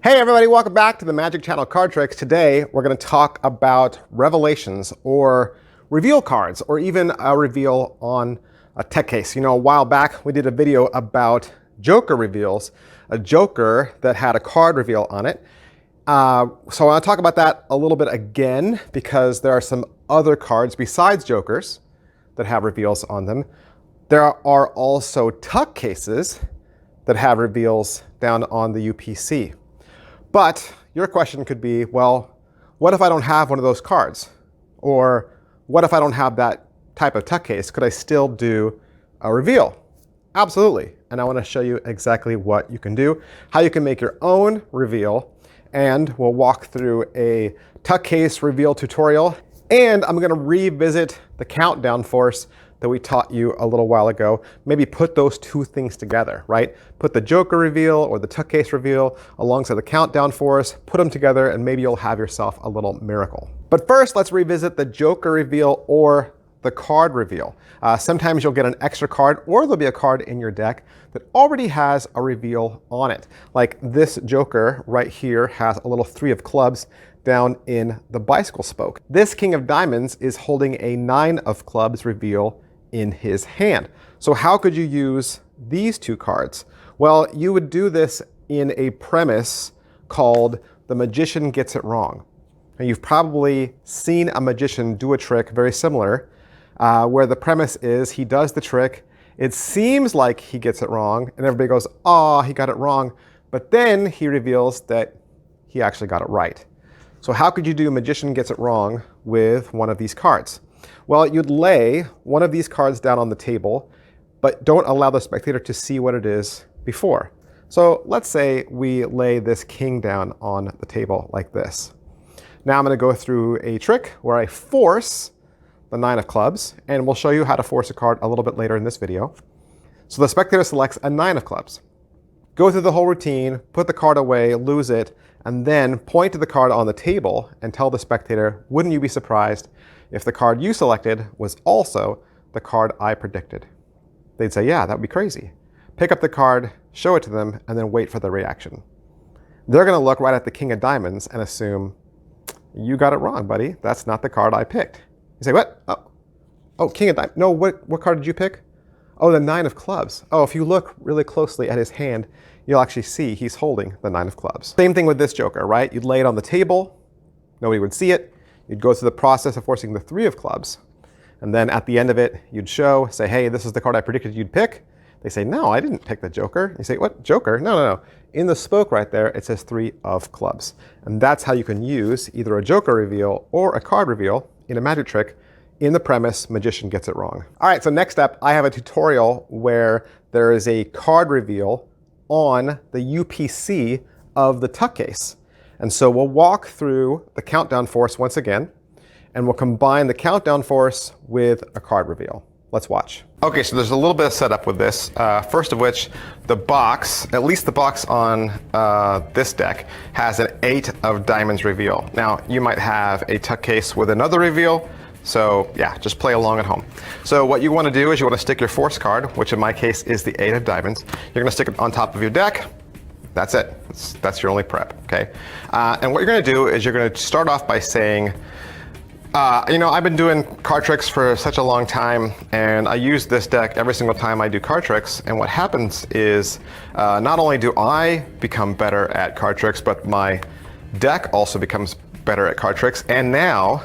Hey everybody, welcome back to the Magic Channel Card Tricks. Today we're going to talk about revelations or reveal cards, or even a reveal on a tech case. You know, a while back we did a video about Joker reveals, a Joker that had a card reveal on it. So I want to talk about that a little bit again because there are some other cards besides Jokers that have reveals on them. There are also tuck cases that have reveals down on the UPC. But your question could be, well, what if I don't have one of those cards? Or what if I don't have that type of tuck case? Could I still do a reveal? Absolutely. And I want to show you exactly what you can do, how you can make your own reveal, and we'll walk through a tuck case reveal tutorial. And I'm going to revisit the countdown force that we taught you a little while ago. Maybe put those two things together, right? Put the Joker reveal or the tuck case reveal alongside the countdown force, put them together, and maybe you'll have yourself a little miracle. But first, let's revisit the Joker reveal or the card reveal. Sometimes you'll get an extra card, or there'll be a card in your deck that already has a reveal on it. Like this Joker right here has a little 3 of clubs down in the bicycle spoke. This King of Diamonds is holding a 9 of clubs reveal in his hand. So how could you use these two cards? Well, you would do this in a premise called The Magician Gets It Wrong. And you've probably seen a magician do a trick very similar, where the premise is he does the trick, it seems like he gets it wrong, and everybody goes, oh, he got it wrong. But then he reveals that he actually got it right. So how could you do Magician Gets It Wrong with one of these cards? Well, you'd lay one of these cards down on the table, but don't allow the spectator to see what it is before. So let's say we lay this king down on the table like this. Now I'm going to go through a trick where I force the 9 of clubs, and we'll show you how to force a card a little bit later in this video. So the spectator selects a 9 of clubs. Go through the whole routine, put the card away, lose it, and then point to the card on the table and tell the spectator, wouldn't you be surprised if the card you selected was also the card I predicted? They'd say, yeah, that would be crazy. Pick up the card, show it to them, and then wait for the reaction. They're going to look right at the King of Diamonds and assume, you got it wrong, buddy. That's not the card I picked. You say, what? Oh, King of Diamonds. No, what card did you pick? Oh, the 9 of clubs. Oh, if you look really closely at his hand, you'll actually see he's holding the 9 of clubs. Same thing with this Joker, right? You'd lay it on the table. Nobody would see it. You'd go through the process of forcing the 3 of clubs. And then at the end of it, you'd show, say, hey, this is the card I predicted you'd pick. They say, no, I didn't pick the Joker. You say, what, Joker? No. In the spoke right there, it says 3 of clubs. And that's how you can use either a Joker reveal or a card reveal in a magic trick in the premise, Magician Gets It Wrong. All right, so next up, I have a tutorial where there is a card reveal on the UPC of the tuck case. And so we'll walk through the countdown force once again, and we'll combine the countdown force with a card reveal. Let's watch. Okay, so there's a little bit of setup with this. First of which, the box, at least the box on this deck, has an 8 of diamonds reveal. Now, you might have a tuck case with another reveal, so yeah, just play along at home. So what you want to do is you want to stick your force card, which in my case is the 8 of diamonds. You're going to stick it on top of your deck. That's it. That's your only prep, okay? And what you're going to do is you're going to start off by saying, you know, I've been doing card tricks for such a long time, and I use this deck every single time I do card tricks. And what happens is not only do I become better at card tricks, but my deck also becomes better at card tricks. And now,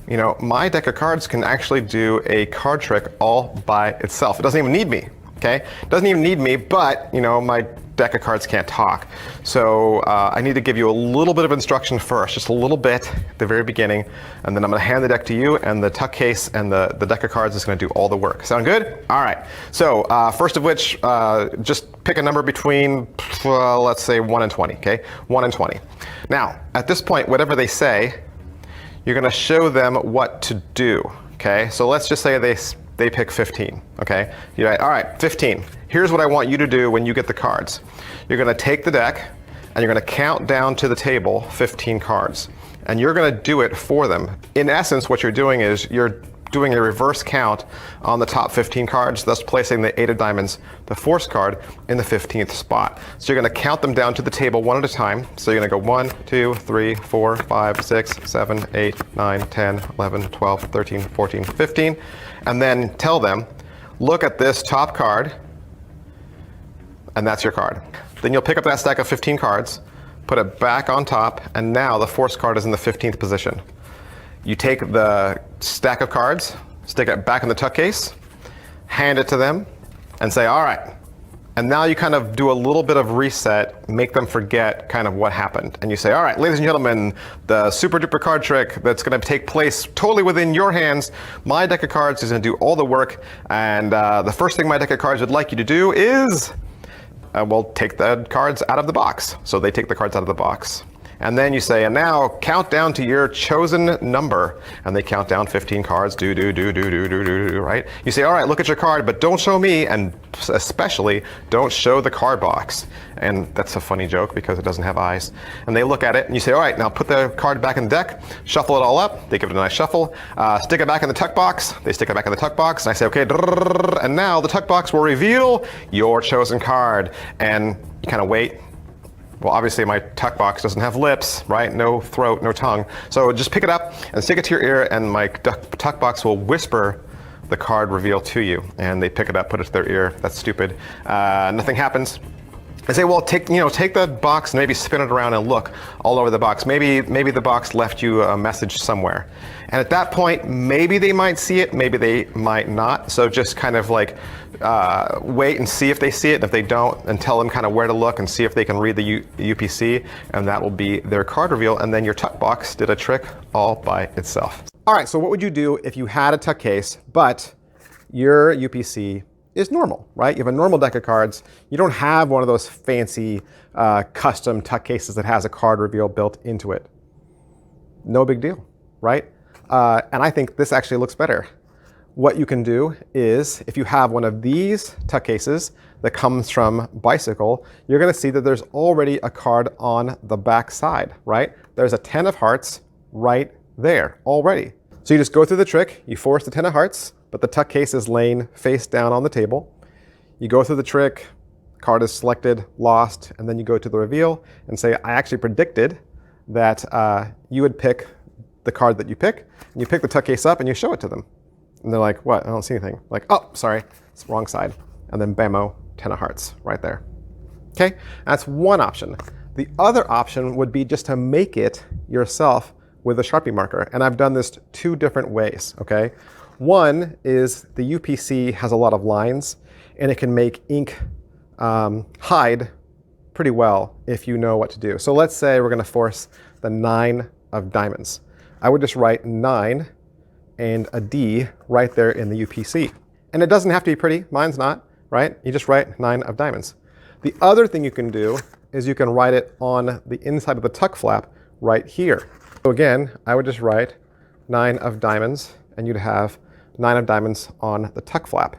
you know, my deck of cards can actually do a card trick all by itself. It doesn't even need me, okay? It doesn't even need me, but, you know, my deck of cards can't talk. So I need to give you a little bit of instruction first, just a little bit at the very beginning, and then I'm going to hand the deck to you, and the tuck case and the deck of cards is going to do all the work. Sound good? All right. So first of which, just pick a number between, let's say 1 and 20, okay? 1 and 20. Now, at this point, whatever they say, you're going to show them what to do, okay? So let's just say they pick 15, okay? You're like, all right, 15. Here's what I want you to do when you get the cards. You're going to take the deck, and you're going to count down to the table 15 cards. And you're going to do it for them. In essence, what you're doing is you're doing a reverse count on the top 15 cards, thus placing the 8 of diamonds, the force card, in the 15th spot. So you're going to count them down to the table one at a time. So you're going to go 1, 2, 3, 4, 5, 6, 7, 8, 9, 10, 11, 12, 13, 14, 15, and then tell them, look at this top card, and that's your card. Then you'll pick up that stack of 15 cards, put it back on top, and now the force card is in the 15th position. You take the stack of cards, stick it back in the tuck case, hand it to them, and say, all right. And now you kind of do a little bit of reset, make them forget kind of what happened. And you say, all right, ladies and gentlemen, the super duper card trick that's going to take place totally within your hands. My deck of cards is going to do all the work. And the first thing my deck of cards would like you to do is, we'll take the cards out of the box. So they take the cards out of the box. And then you say, and now count down to your chosen number. And they count down 15 cards, right? You say, all right, look at your card, but don't show me, and especially don't show the card box. And that's a funny joke because it doesn't have eyes. And they look at it, and you say, all right, now put the card back in the deck, shuffle it all up. They give it a nice shuffle. Stick it back in the tuck box. They stick it back in the tuck box. And I say, okay, and now the tuck box will reveal your chosen card. And you kind of wait. Well, obviously my tuck box doesn't have lips, right? No throat, no tongue. So just pick it up and stick it to your ear, and my tuck box will whisper the card reveal to you. And they pick it up, put it to their ear. That's stupid. Nothing happens. I say, well, take the box and maybe spin it around and look all over the box. Maybe the box left you a message somewhere. And at that point, maybe they might see it, maybe they might not. So just kind of like wait and see if they see it. And if they don't, and tell them kind of where to look and see if they can read the UPC, and that will be their card reveal. And then your tuck box did a trick all by itself. All right, so what would you do if you had a tuck case, but your UPC is normal, right? You have a normal deck of cards. You don't have one of those fancy custom tuck cases that has a card reveal built into it. No big deal, right? And I think this actually looks better. What you can do is, if you have one of these tuck cases that comes from Bicycle, you're going to see that there's already a card on the back side, right? There's a 10 of hearts right there already. So you just go through the trick, you force the 10 of hearts, but the tuck case is laying face down on the table. You go through the trick, card is selected, lost, and then you go to the reveal and say, I actually predicted that you would pick the card that you pick. And you pick the tuck case up and you show it to them. And they're like, what? I don't see anything. Like, oh, sorry, it's the wrong side. And then bammo, 10 of hearts right there. Okay, that's one option. The other option would be just to make it yourself with a Sharpie marker. And I've done this 2 different ways, okay? One is the UPC has a lot of lines, and it can make ink hide pretty well if you know what to do. So let's say we're going to force the 9 of diamonds. I would just write 9 and a D right there in the UPC. And it doesn't have to be pretty. Mine's not, right? You just write 9 of diamonds. The other thing you can do is you can write it on the inside of the tuck flap right here. So again, I would just write 9 of diamonds, and you'd have 9 of diamonds on the tuck flap.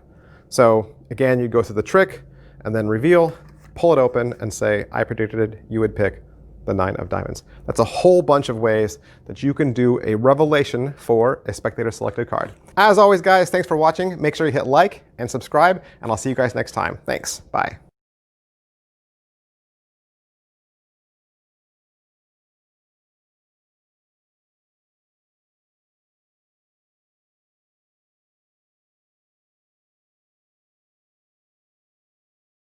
So again, you go through the trick and then reveal, pull it open, and say, I predicted you would pick the 9 of diamonds. That's a whole bunch of ways that you can do a revelation for a spectator selected card. As always, guys, thanks for watching. Make sure you hit like and subscribe, and I'll see you guys next time. Thanks. Bye.